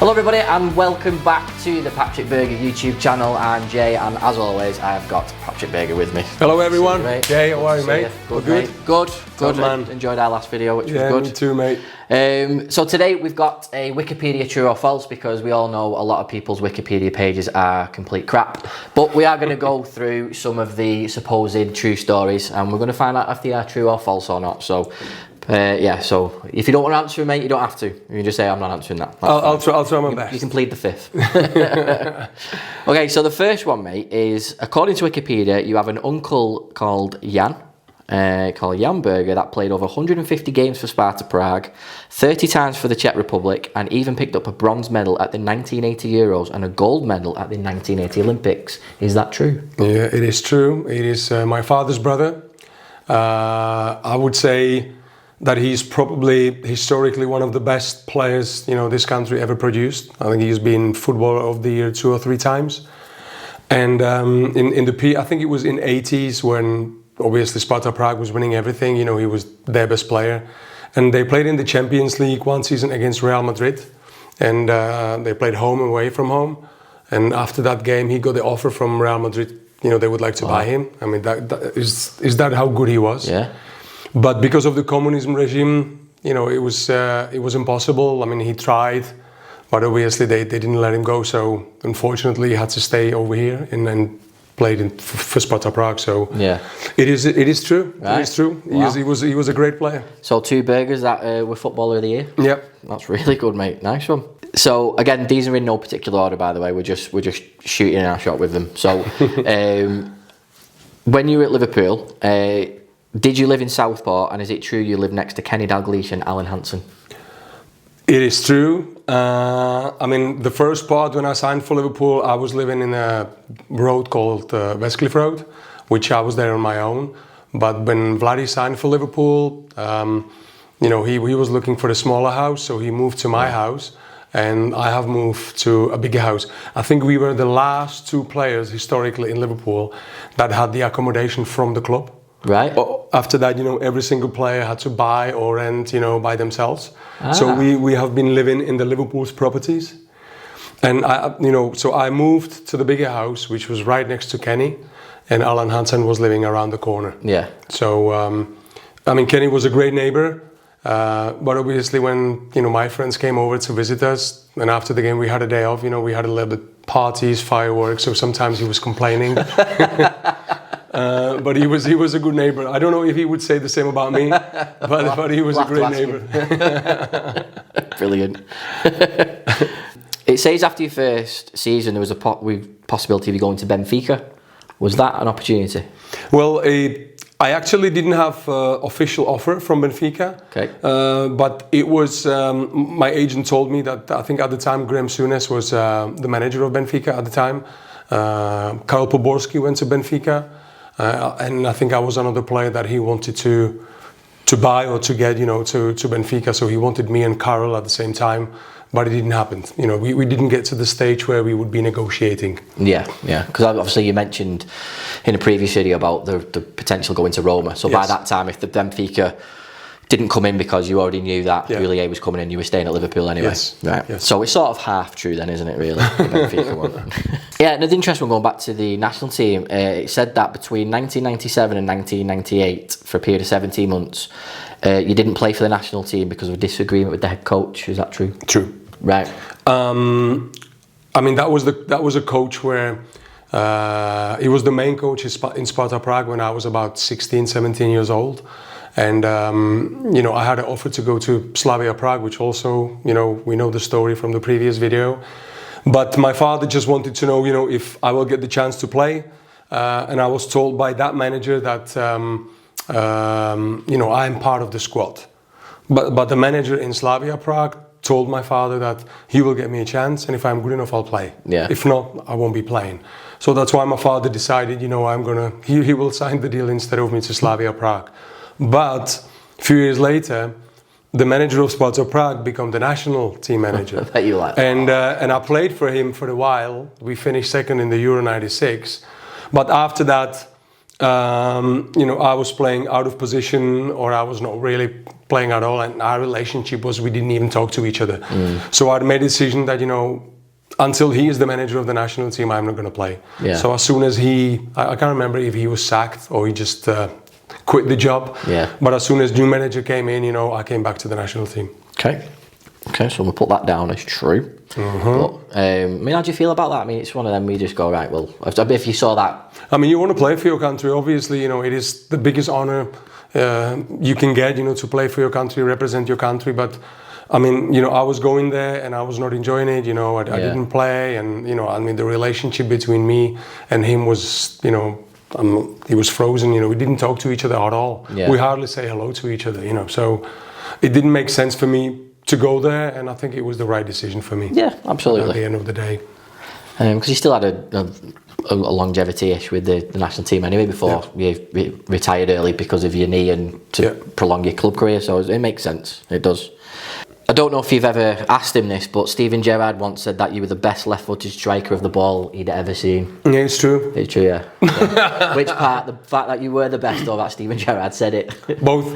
Hello everybody and welcome back to the Patrik Berger YouTube channel. I'm Jay and as always I've got Patrik Berger with me. Hello everyone. You, Jay, how are you, mate? Good, good? Mate. Good. Man. Enjoyed our last video, which was good. Me too, mate. So today we've got a Wikipedia true or false, because we all know a lot of people's Wikipedia pages are complete crap. But we are going to go through some of the supposed true stories and we're going to find out if they are true or false or not. So yeah, so if you don't want to answer, mate, you don't have to. You can just say I'm not answering that. I'll try my best. You can plead the fifth. Okay, so the first one, mate, is according to Wikipedia, you have an uncle called Jan Berger that played over 150 games for Sparta Prague, 30 times for the Czech Republic, and even picked up a bronze medal at the 1980 Euros and a gold medal at the 1980 Olympics. Is that true? Yeah, it is true. It is my father's brother. I would say that he's probably historically one of the best players, this country ever produced. I think he's been Footballer of the Year 2 or 3 times. And I think it was in 80s when obviously Sparta Prague was winning everything. He was their best player. And they played in the Champions League one season against Real Madrid. And they played home and away from home. And after that game, he got the offer from Real Madrid. They would like to buy him. I mean, is that how good he was? Yeah. But because of the communism regime, it was impossible. I mean, he tried, but obviously they didn't let him go. So unfortunately, he had to stay over here and played for Sparta Prague. So yeah, it is true. Right. It is true. Wow. He was a great player. So 2 Bergers that were Footballer of the Year. Yep, that's really good, mate. Nice one. So again, these are in no particular order, by the way. We're just shooting our shot with them. So when you were at Liverpool. Did you live in Southport, and is it true you live next to Kenny Dalglish and Alan Hansen? It is true. I mean, the first part when I signed for Liverpool, I was living in a road called Westcliff Road, which I was there on my own. But when Vladi signed for Liverpool, he was looking for a smaller house, so he moved to my house, and I have moved to a bigger house. I think we were the last 2 players historically in Liverpool that had the accommodation from the club. Right. After that, every single player had to buy or rent, by themselves. So we have been living in the Liverpool's properties, and so I moved to the bigger house, which was right next to Kenny, and Alan Hansen was living around the corner. Yeah. So Kenny was a great neighbor, but obviously when my friends came over to visit us, and after the game we had a day off. We had a little bit parties, fireworks. So sometimes he was complaining. But he was a good neighbor. I don't know if he would say the same about me, but he was a great neighbor. Brilliant. It says after your first season there was a possibility of you going to Benfica. Was that an opportunity? Well, I actually didn't have an official offer from Benfica. Okay. But it was my agent told me that I think at the time Graham Souness was the manager of Benfica at the time. Karel Poborski went to Benfica. And I think I was another player that he wanted to buy or to get, to Benfica. So he wanted me and Karel at the same time, but it didn't happen. We didn't get to the stage where we would be negotiating. Yeah. Because obviously you mentioned in a previous video about the potential going to Roma. So by that time, if the Benfica didn't come in because you already knew that Houllier was coming in, you were staying at Liverpool anyway. Yes. Right. Yes. So it's sort of half true then, isn't it, really? The Benfica one. Yeah, another interesting one going back to the national team. It said that between 1997 and 1998, for a period of 17 months, you didn't play for the national team because of a disagreement with the head coach. Is that true? True. Right. That was a coach where he was the main coach in Sparta Prague when I was about 16, 17 years old. And, I had an offer to go to Slavia Prague, which also, we know the story from the previous video. But my father just wanted to know, if I will get the chance to play. And I was told by that manager that, I am part of the squad. But the manager in Slavia Prague told my father that he will get me a chance, and if I'm good enough, I'll play. Yeah. If not, I won't be playing. So that's why my father decided, he will sign the deal instead of me to Slavia Prague. But a few years later, the manager of Sparta Prague became the national team manager. I bet you like that. And I played for him for a while. We finished second in the Euro '96. But after that, I was playing out of position, or I was not really playing at all, and our relationship was we didn't even talk to each other. So I made a decision that, until he is the manager of the national team, I'm not going to play. Yeah. So as soon as I can't remember if he was sacked or he just quit the job. Yeah. But as soon as new manager came in, I came back to the national team. Okay, so we'll put that down as true. But, how do you feel about that? I mean, it's one of them we just go, right, well, if you saw that... I mean, you want to play for your country, obviously, it is the biggest honor you can get, to play for your country, represent your country, but I mean, I was going there and I was not enjoying it, I didn't play, and, the relationship between me and him was, he was frozen, we didn't talk to each other at all. Yeah. We hardly say hello to each other, so it didn't make sense for me to go there, and I think it was the right decision for me. Yeah, absolutely. At the end of the day. Because you still had a longevity-ish with the national team anyway before you retired early because of your knee and to prolong your club career, so it makes sense, it does. I don't know if you've ever asked him this, but Steven Gerrard once said that you were the best left-footed striker of the ball he'd ever seen. Yeah, it's true. It's true, yeah. Which part? The fact that you were the best, or that Steven Gerrard said it? Both.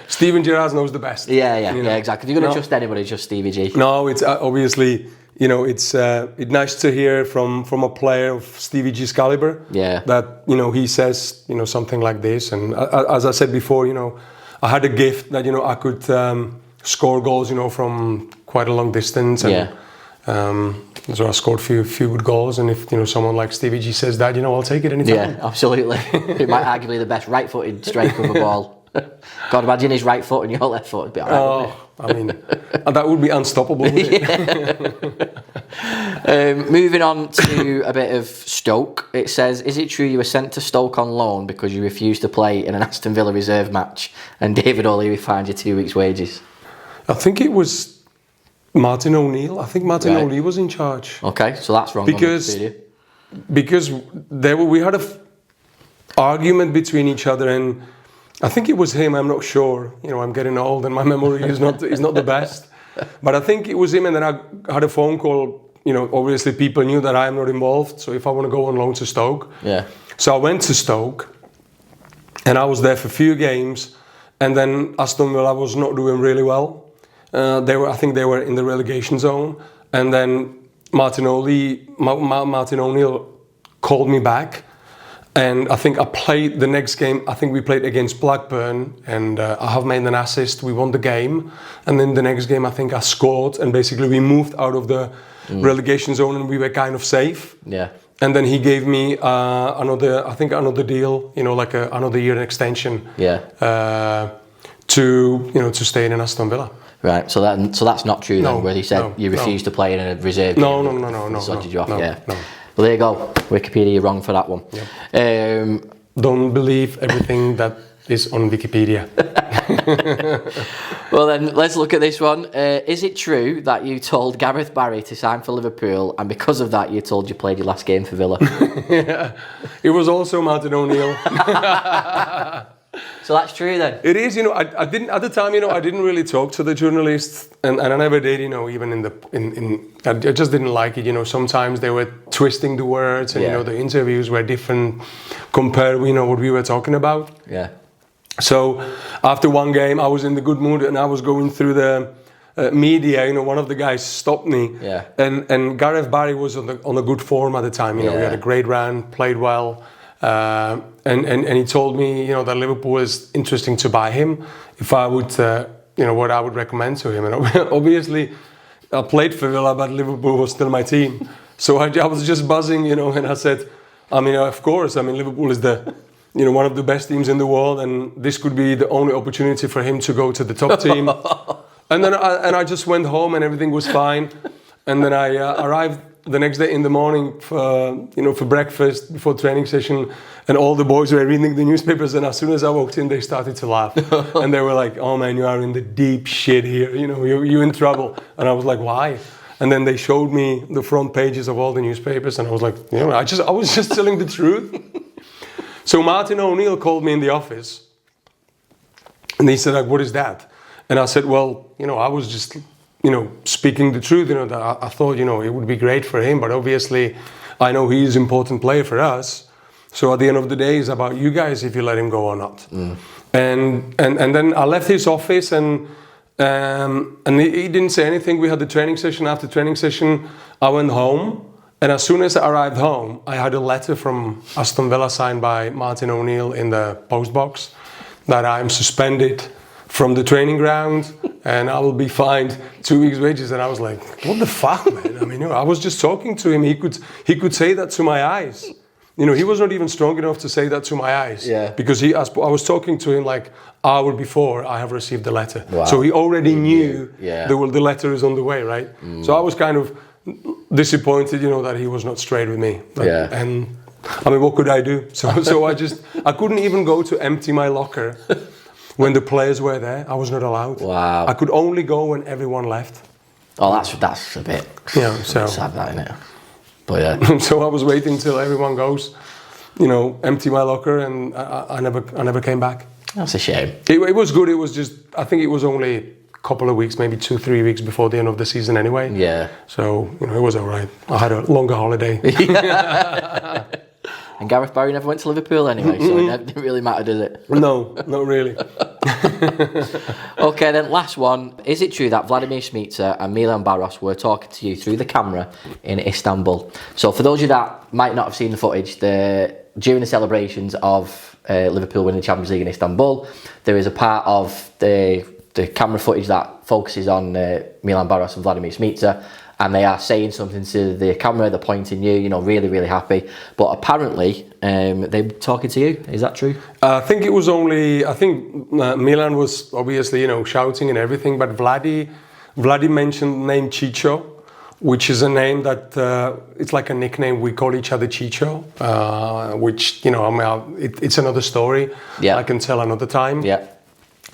Steven Gerrard knows the best. Yeah, exactly. You're going to trust anybody, just Stevie G. No, it's obviously, it's nice to hear from a player of Stevie G's caliber. Yeah. That, he says, something like this. And as I said before, I had a gift that, I could score goals, from quite a long distance. And, so I scored a few good goals. And if, someone like Stevie G says that, I'll take it anytime. Yeah, absolutely. He might arguably the best right-footed striker of the ball. God, imagine his right foot and your left foot would be alright. I mean, that would be unstoppable, wouldn't it? Moving on to a bit of Stoke. It says, is it true you were sent to Stoke on loan because you refused to play in an Aston Villa reserve match and David O'Leary fined you 2 weeks' wages? I think it was Martin O'Neill. I think Martin O'Neill was in charge. Okay, so that's wrong. Because we had an argument between each other, and I think it was him. I'm not sure. I'm getting old, and my memory is not the best. But I think it was him, and then I had a phone call. Obviously people knew that I'm not involved. So if I want to go on loan to Stoke, So I went to Stoke, and I was there for a few games, and then Aston Villa was not doing really well. I think they were in the relegation zone, and then Martin O'Neill called me back. And I think I played the next game. I think we played against Blackburn, and I have made an assist. We won the game, and then the next game I think I scored, and basically we moved out of the relegation zone, and we were kind of safe. Yeah. And then he gave me another deal, like another year extension. Yeah. To stay in Aston Villa. Right. So that's not true then, where he said you refused to play in a reserve. No. Sorted you off. No. Well, there you go. Wikipedia, you're wrong for that one. Yep. Don't believe everything that is on Wikipedia. Well, then, let's look at this one. Is it true that you told Gareth Barry to sign for Liverpool, and because of that, you told you played your last game for Villa? Yeah. It was also Martin O'Neill. So that's true then. It is, I didn't at the time, I didn't really talk to the journalists, and I never did, even I just didn't like it, sometimes they were twisting the words, and the interviews were different compared, what we were talking about. Yeah. So after one game, I was in the good mood, and I was going through the media. One of the guys stopped me, and Gareth Barry was on a good form at the time. We had a great run, played well. And he told me, that Liverpool is interesting to buy him. If I would, what I would recommend to him. And obviously, I played for Villa, but Liverpool was still my team. So I was just buzzing, and I said, of course. Liverpool is one of the best teams in the world, and this could be the only opportunity for him to go to the top team. And then I just went home, and everything was fine. And then I arrived the next day in the morning for breakfast before training session, and all the boys were reading the newspapers, and as soon as I walked in they started to laugh. And they were like, "Oh man, you are in the deep shit here, you're in trouble." And I was like, "Why?" And then they showed me the front pages of all the newspapers, and I was like, I was just telling the truth. So Martin O'Neill called me in the office, and he said, like, "What is that?" And I said, "Well, I was just speaking the truth, that I thought, it would be great for him, but obviously I know he's an important player for us. So at the end of the day, it's about you guys if you let him go or not. And then I left his office and he didn't say anything. We had the training session. After training session, I went home. And as soon as I arrived home, I had a letter from Aston Villa signed by Martin O'Neill in the postbox that I'm suspended from the training ground and I will be fined 2 weeks' wages. And I was like, what the fuck, man? I mean, I was just talking to him. He could say that to my eyes. He was not even strong enough to say that to my eyes. Yeah. Because I was talking to him like hour before I have received the letter. Wow. So he already knew Yeah. the letter is on the way, right? So I was kind of disappointed, that he was not straight with me. Yeah. And I mean, what could I do? So I couldn't even go to empty my locker when the players were there. I was not allowed. Wow. I could only go when everyone left. Oh, that's a bit sad, that, isn't it? But yeah. So I was waiting till everyone goes, empty my locker, and I never came back. That's a shame. It was good. It was just, I think it was only a couple of weeks, maybe 2-3 weeks before the end of the season anyway. Yeah. So, it was all right. I had a longer holiday. And Gareth Barry never went to Liverpool anyway, so it didn't really matter, does it? No, not really. Okay, then last one. Is it true that Vladimir Smicer and Milan Baros were talking to you through the camera in Istanbul? So for those of you that might not have seen the footage, during the celebrations of Liverpool winning the Champions League in Istanbul, there is a part of the camera footage that focuses on Milan Baros and Vladimir Smicer, and they are saying something to the camera, they're pointing you, really, really happy. But apparently, they're talking to you. Is that true? I think Milan was obviously, shouting and everything, but Vladi mentioned the name Chicho, which is a name that, it's like a nickname. We call each other Chicho, which, it's another story. Yeah. I can tell another time. Yeah.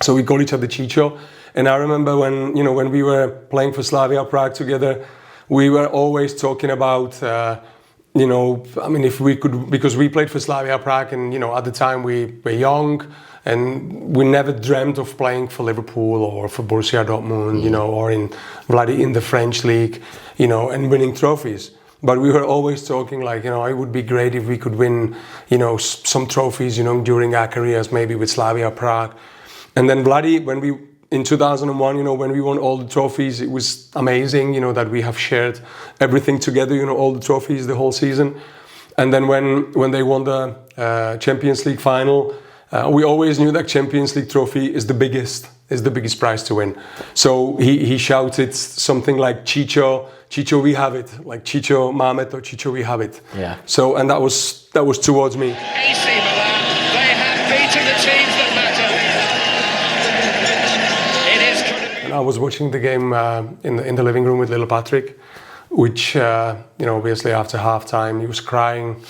So we call each other Chicho. And I remember when we were playing for Slavia Prague together, we were always talking about, if we could, because we played for Slavia Prague and, at the time we were young and we never dreamt of playing for Liverpool or for Borussia Dortmund, or in Vladi in the French league, and winning trophies. But we were always talking like, it would be great if we could win, some trophies, during our careers, maybe with Slavia Prague. And then Vladi, in 2001, when we won all the trophies, it was amazing, that we have shared everything together, all the trophies the whole season. And then when they won the Champions League final, we always knew that Champions League trophy is the biggest prize to win. So he shouted something like Chicho, we have it, like Chicho Mamet or Chicho, we have it. Yeah. So, and that was towards me. AC Milan, they have beaten the teams that matter. I was watching the game in the living room with little Patrik, which obviously after halftime he was crying,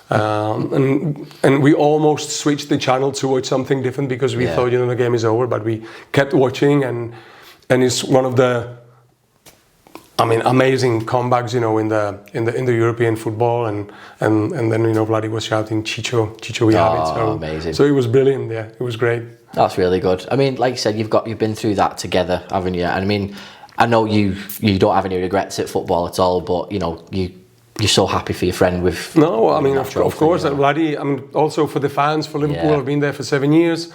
and we almost switched the channel to watch something different because we thought the game is over, but we kept watching, and it's one of the amazing comebacks in the European football, and then Vladi was shouting Chicho we have it. So amazing. So it was brilliant. Yeah, it was great. That's really good. I mean, like you said, you've been through that together, haven't you? And I mean, I know you don't have any regrets at football at all, but you're so happy for your friend with. No, I mean, of course, Vladi. I mean, also for the fans, for Liverpool, have been there for 7 years.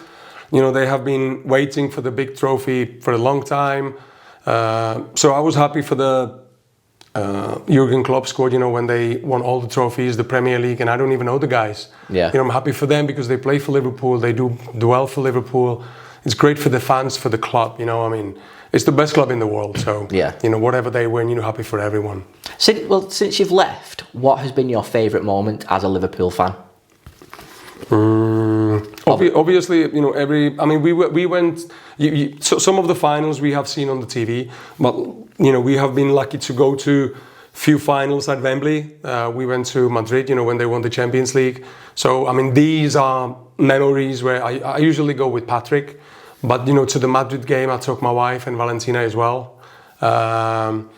They have been waiting for the big trophy for a long time. So I was happy for the Jurgen Klopp squad, when they won all the trophies, the Premier League, and I don't even know the guys. Yeah. I'm happy for them because they play for Liverpool, they do well for Liverpool. It's great for the fans, for the club, it's the best club in the world. So, whatever they win, happy for everyone. Since you've left, what has been your favourite moment as a Liverpool fan? Obviously, we went. So some of the finals we have seen on the TV, but we have been lucky to go to few finals at Wembley. We went to Madrid, when they won the Champions League. So these are memories where I usually go with Patrik, but to the Madrid game I took my wife and Valentina as well, and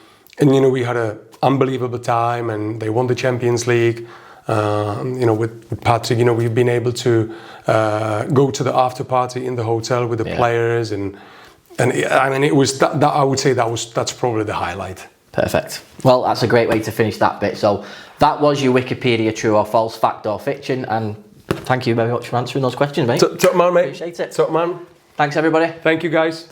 we had an unbelievable time, and they won the Champions League. With Patrik, we've been able to go to the after party in the hotel with the players, and it was that I would say that's probably the highlight. Perfect. Well, that's a great way to finish that bit. So that was your Wikipedia true or false, fact or fiction, and thank you very much for answering those questions, mate. Top man, mate. Appreciate it. Top man. Thanks, everybody. Thank you, guys.